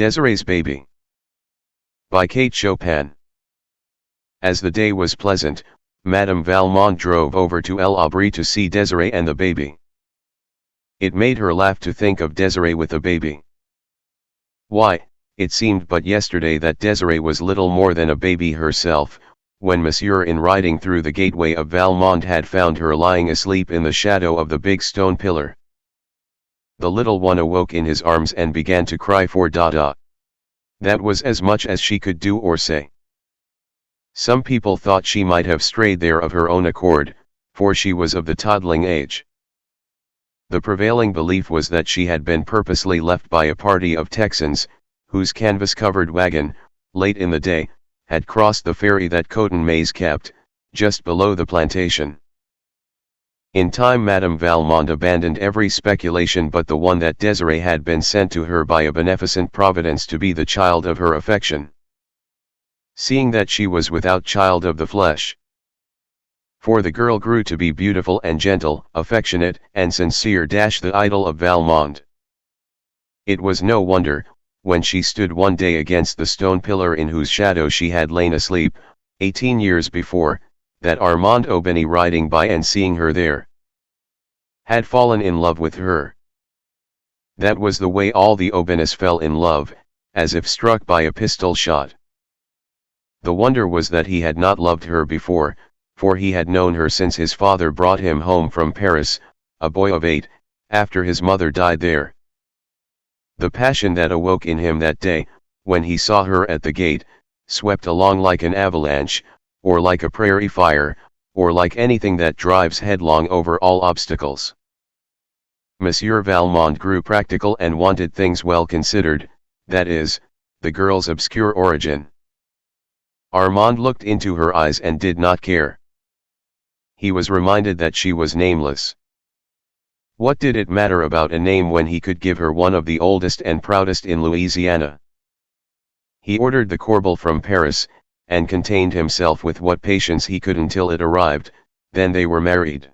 Desiree's Baby by Chopin. As the day was pleasant, Madame Valmont drove over to El Abri to see Desiree and the baby. It made her laugh to think of Desiree with a baby. Why, it seemed but yesterday that Desiree was little more than a baby herself, when Monsieur in riding through the gateway of Valmont had found her lying asleep in the shadow of the big stone pillar. The little one awoke in his arms and began to cry for Dada. That was as much as she could do or say. Some people thought she might have strayed there of her own accord, for she was of the toddling age. The prevailing belief was that she had been purposely left by a party of Texans, whose canvas-covered wagon, late in the day, had crossed the ferry that Cotton Mays kept, just below the plantation. In time Madame Valmont abandoned every speculation but the one that Desiree had been sent to her by a beneficent providence to be the child of her affection. Seeing that she was without child of the flesh. For the girl grew to be beautiful and gentle, affectionate and sincere. The idol of Valmont. It was no wonder, when she stood one day against the stone pillar in whose shadow she had lain asleep, 18 years before, that Armand Aubigny riding by and seeing her there, had fallen in love with her. That was the way all the Aubignys fell in love, as if struck by a pistol shot. The wonder was that he had not loved her before, for he had known her since his father brought him home from Paris, a boy of 8, after his mother died there. The passion that awoke in him that day, when he saw her at the gate, swept along like an avalanche, or like a prairie fire, or like anything that drives headlong over all obstacles. Monsieur Valmont grew practical and wanted things well considered, that is, the girl's obscure origin. Armand looked into her eyes and did not care. He was reminded that she was nameless. What did it matter about a name when he could give her one of the oldest and proudest in Louisiana? He ordered the corbel from Paris, and contained himself with what patience he could until it arrived. Then they were married.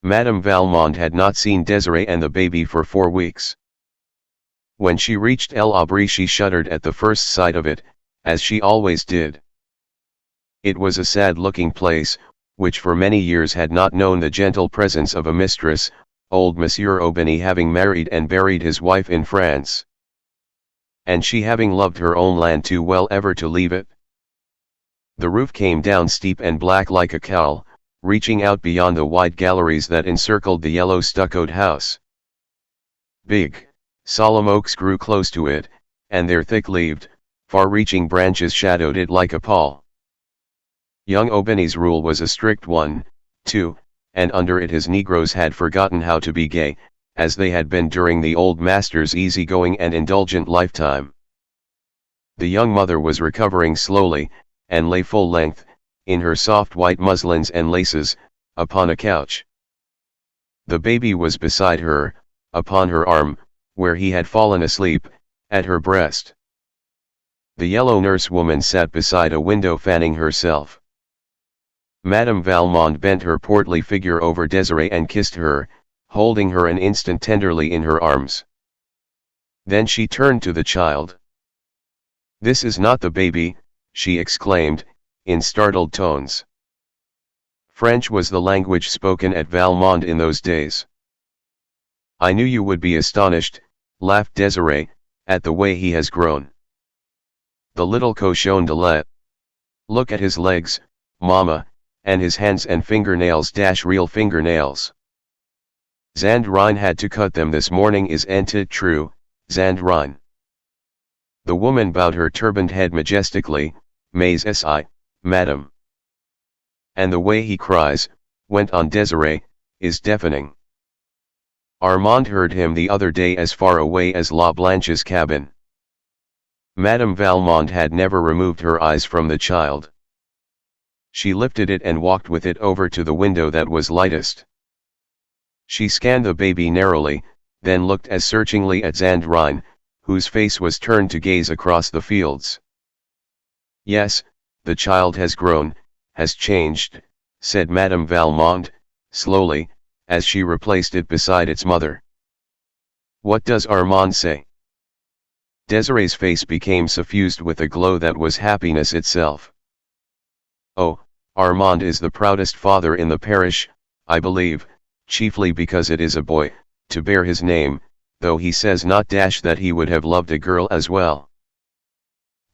Madame Valmont had not seen Desiree and the baby for 4 weeks. When she reached El Abri she shuddered at the first sight of it, as she always did. It was a sad-looking place, which for many years had not known the gentle presence of a mistress, old Monsieur Aubigny having married and buried his wife in France. And she having loved her own land too well ever to leave it. The roof came down steep and black like a cowl, reaching out beyond the wide galleries that encircled the yellow stuccoed house. Big, solemn oaks grew close to it, and their thick-leaved, far-reaching branches shadowed it like a pall. Young Aubigny's rule was a strict one, too, and under it his Negroes had forgotten how to be gay, as they had been during the old master's easy-going and indulgent lifetime. The young mother was recovering slowly, and lay full length, in her soft white muslins and laces, upon a couch. The baby was beside her, upon her arm, where he had fallen asleep, at her breast. The yellow nurse-woman sat beside a window fanning herself. Madame Valmont bent her portly figure over Desiree and kissed her, holding her an instant tenderly in her arms. Then she turned to the child. "This is not the baby," she exclaimed, in startled tones. French was the language spoken at Valmont in those days. "I knew you would be astonished," laughed Desiree, "at the way he has grown. The little cochon de lait. Look at his legs, Mama, and his hands and fingernails. Real fingernails. Zandrine had to cut them this morning. Isn't it true, Zandrine?" The woman bowed her turbaned head majestically. "Mais si, madame." "And the way he cries," went on Desiree, "is deafening. Armand heard him the other day as far away as La Blanche's cabin." Madame Valmont had never removed her eyes from the child. She lifted it and walked with it over to the window that was lightest. She scanned the baby narrowly, then looked as searchingly at Zandrine, whose face was turned to gaze across the fields. "Yes, the child has grown, has changed," said Madame Valmont, slowly, as she replaced it beside its mother. "What does Armand say?" Desiree's face became suffused with a glow that was happiness itself. "Oh, Armand is the proudest father in the parish, I believe, chiefly because it is a boy, to bear his name, though he says not that he would have loved a girl as well.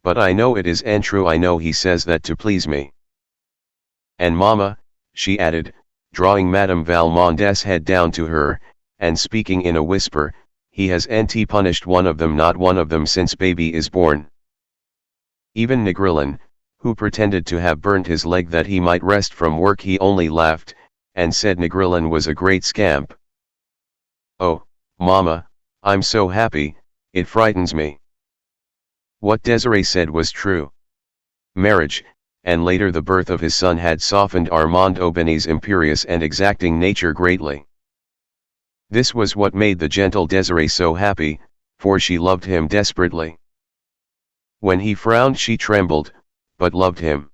But I know it is true. I know he says that to please me. And mamma," she added, drawing Madame Valmont's head down to her, and speaking in a whisper, "he has nt punished one of them, not one of them, since baby is born. Even Negrillon, who pretended to have burnt his leg that he might rest from work, he only laughed, and said Negrillon was a great scamp. Oh, mamma, I'm so happy, it frightens me." What Desiree said was true. Marriage, and later the birth of his son, had softened Armand Aubigny's imperious and exacting nature greatly. This was what made the gentle Desiree so happy, for she loved him desperately. When he frowned she trembled, but loved him.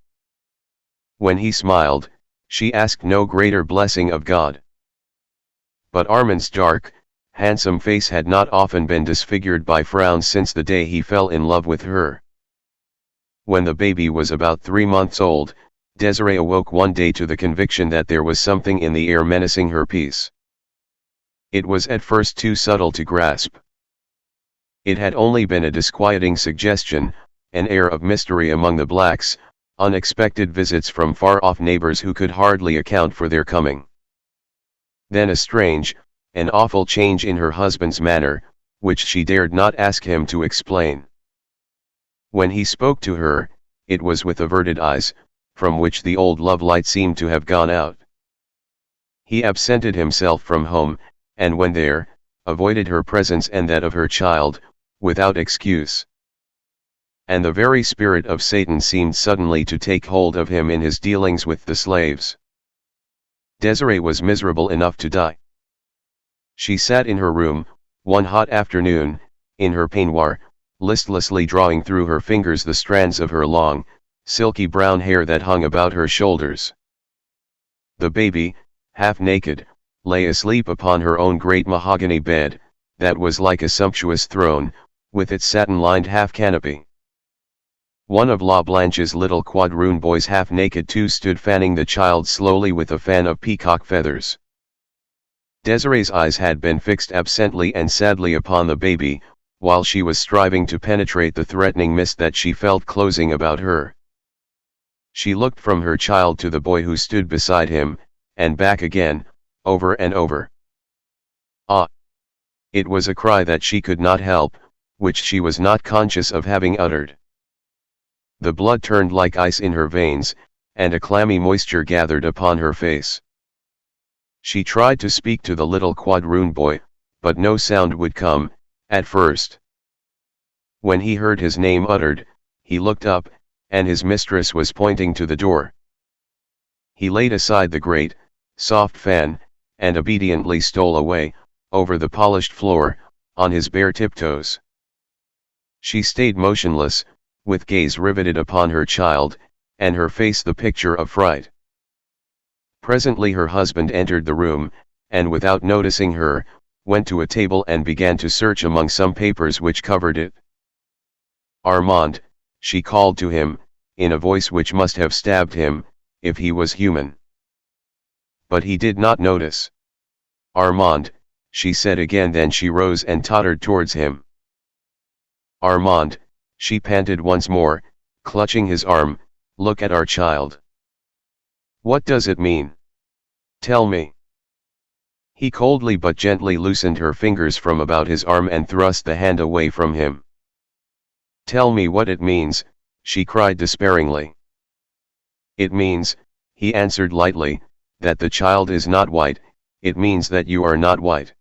When he smiled, she asked no greater blessing of God. But Armand's dark, handsome face had not often been disfigured by frowns since the day he fell in love with her. When the baby was about 3 months old, Desiree awoke one day to the conviction that there was something in the air menacing her peace. It was at first too subtle to grasp. It had only been a disquieting suggestion, an air of mystery among the blacks, unexpected visits from far-off neighbors who could hardly account for their coming. Then a strange, an awful change in her husband's manner, which she dared not ask him to explain. When he spoke to her, it was with averted eyes, from which the old love light seemed to have gone out. He absented himself from home, and when there, avoided her presence and that of her child, without excuse. And the very spirit of Satan seemed suddenly to take hold of him in his dealings with the slaves. Desiree was miserable enough to die. She sat in her room, one hot afternoon, in her peignoir, listlessly drawing through her fingers the strands of her long, silky brown hair that hung about her shoulders. The baby, half naked, lay asleep upon her own great mahogany bed, that was like a sumptuous throne, with its satin-lined half-canopy. One of La Blanche's little quadroon boys, half naked too, stood fanning the child slowly with a fan of peacock feathers. Desiree's eyes had been fixed absently and sadly upon the baby, while she was striving to penetrate the threatening mist that she felt closing about her. She looked from her child to the boy who stood beside him, and back again, over and over. Ah! It was a cry that she could not help, which she was not conscious of having uttered. The blood turned like ice in her veins, and a clammy moisture gathered upon her face. She tried to speak to the little quadroon boy, but no sound would come, at first. When he heard his name uttered, he looked up, and his mistress was pointing to the door. He laid aside the great, soft fan, and obediently stole away, over the polished floor, on his bare tiptoes. She stayed motionless, with gaze riveted upon her child, and her face the picture of fright. Presently her husband entered the room, and without noticing her, went to a table and began to search among some papers which covered it. "Armand," she called to him, in a voice which must have stabbed him, if he was human. But he did not notice. "Armand," she said again, then she rose and tottered towards him. "Armand," she panted once more, clutching his arm, "look at our child. What does it mean? Tell me." He coldly but gently loosened her fingers from about his arm and thrust the hand away from him. "Tell me what it means," she cried despairingly. "It means," he answered lightly, "that the child is not white, it means that you are not white."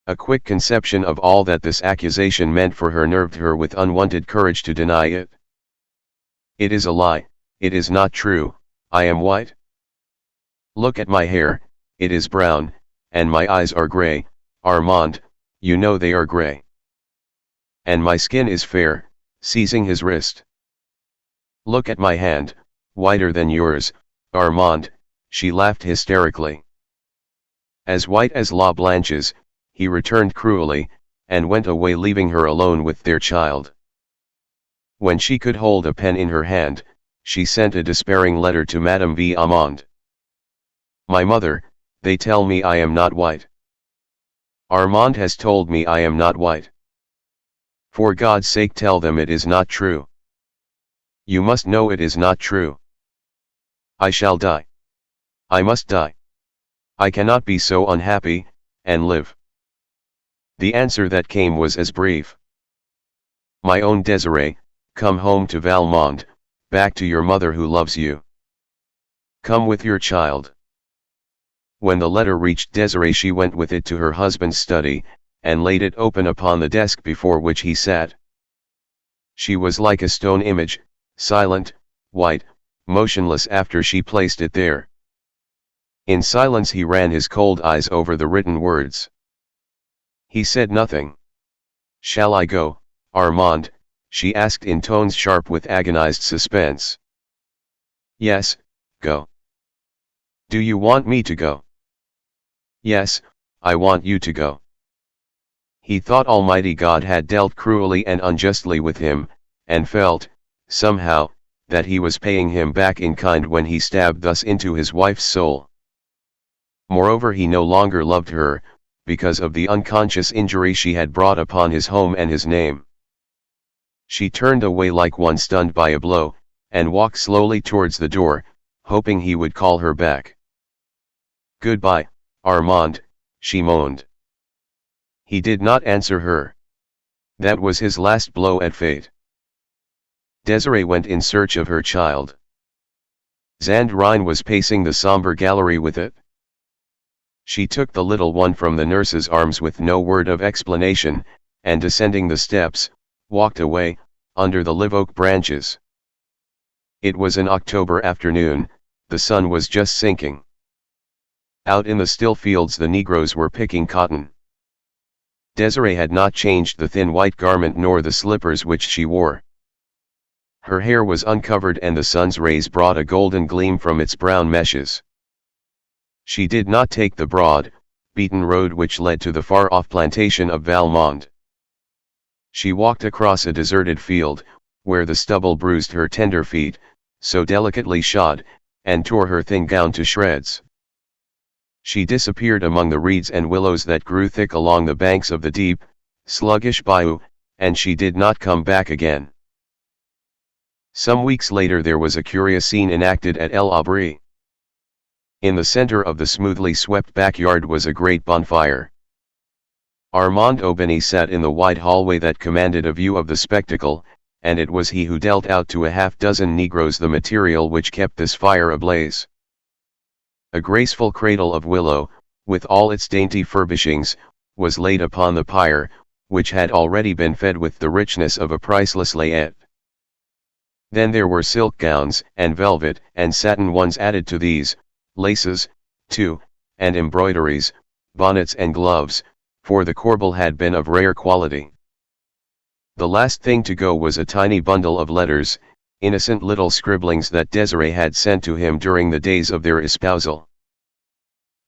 A quick conception of all that this accusation meant for her nerved her with unwonted courage to deny it. "It is a lie, it is not true, I am white. Look at my hair, it is brown, and my eyes are grey, Armand, you know they are grey. And my skin is fair," seizing his wrist. "Look at my hand, whiter than yours, Armand," she laughed hysterically. "As white as La Blanche's," he returned cruelly, and went away leaving her alone with their child. When she could hold a pen in her hand, she sent a despairing letter to Madame V. Amand. My mother, they tell me I am not white. Armand has told me I am not white. For God's sake tell them it is not true. You must know it is not true. I shall die. I must die. I cannot be so unhappy, and live. The answer that came was as brief. My own Desiree, come home to Valmont, back to your mother who loves you. Come with your child. When the letter reached Desiree, she went with it to her husband's study, and laid it open upon the desk before which he sat. She was like a stone image, silent, white, motionless after she placed it there. In silence he ran his cold eyes over the written words. He said nothing. Shall I go, Armand? She asked in tones sharp with agonized suspense. Yes, go. Do you want me to go? Yes, I want you to go. He thought Almighty God had dealt cruelly and unjustly with him, and felt, somehow, that he was paying him back in kind when he stabbed thus into his wife's soul. Moreover, he no longer loved her, because of the unconscious injury she had brought upon his home and his name. She turned away like one stunned by a blow, and walked slowly towards the door, hoping he would call her back. Goodbye, Armand, she moaned. He did not answer her. That was his last blow at fate. Desiree went in search of her child. Zandrine was pacing the somber gallery with it. She took the little one from the nurse's arms with no word of explanation, and descending the steps, walked away, under the live oak branches. It was an October afternoon, the sun was just sinking. Out in the still fields the Negroes were picking cotton. Desiree had not changed the thin white garment nor the slippers which she wore. Her hair was uncovered and the sun's rays brought a golden gleam from its brown meshes. She did not take the broad, beaten road which led to the far-off plantation of Valmont. She walked across a deserted field, where the stubble bruised her tender feet, so delicately shod, and tore her thin gown to shreds. She disappeared among the reeds and willows that grew thick along the banks of the deep, sluggish bayou, and she did not come back again. Some weeks later there was a curious scene enacted at El Abri. In the center of the smoothly swept backyard was a great bonfire. Armand Aubeny sat in the wide hallway that commanded a view of the spectacle, and it was he who dealt out to a half-dozen Negroes the material which kept this fire ablaze. A graceful cradle of willow, with all its dainty furbishings, was laid upon the pyre, which had already been fed with the richness of a priceless layette. Then there were silk gowns, and velvet and satin ones added to these, laces, too, and embroideries, bonnets and gloves, for the corbel had been of rare quality. The last thing to go was a tiny bundle of letters, innocent little scribblings that Desiree had sent to him during the days of their espousal.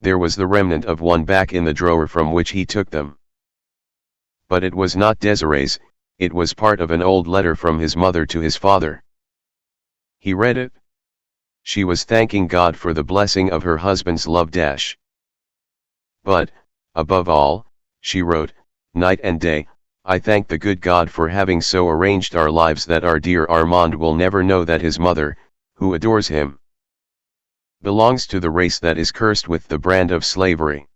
There was the remnant of one back in the drawer from which he took them. But it was not Desiree's, it was part of an old letter from his mother to his father. He read it. She was thanking God for the blessing of her husband's love. But, above all, she wrote, night and day, I thank the good God for having so arranged our lives that our dear Armand will never know that his mother, who adores him, belongs to the race that is cursed with the brand of slavery.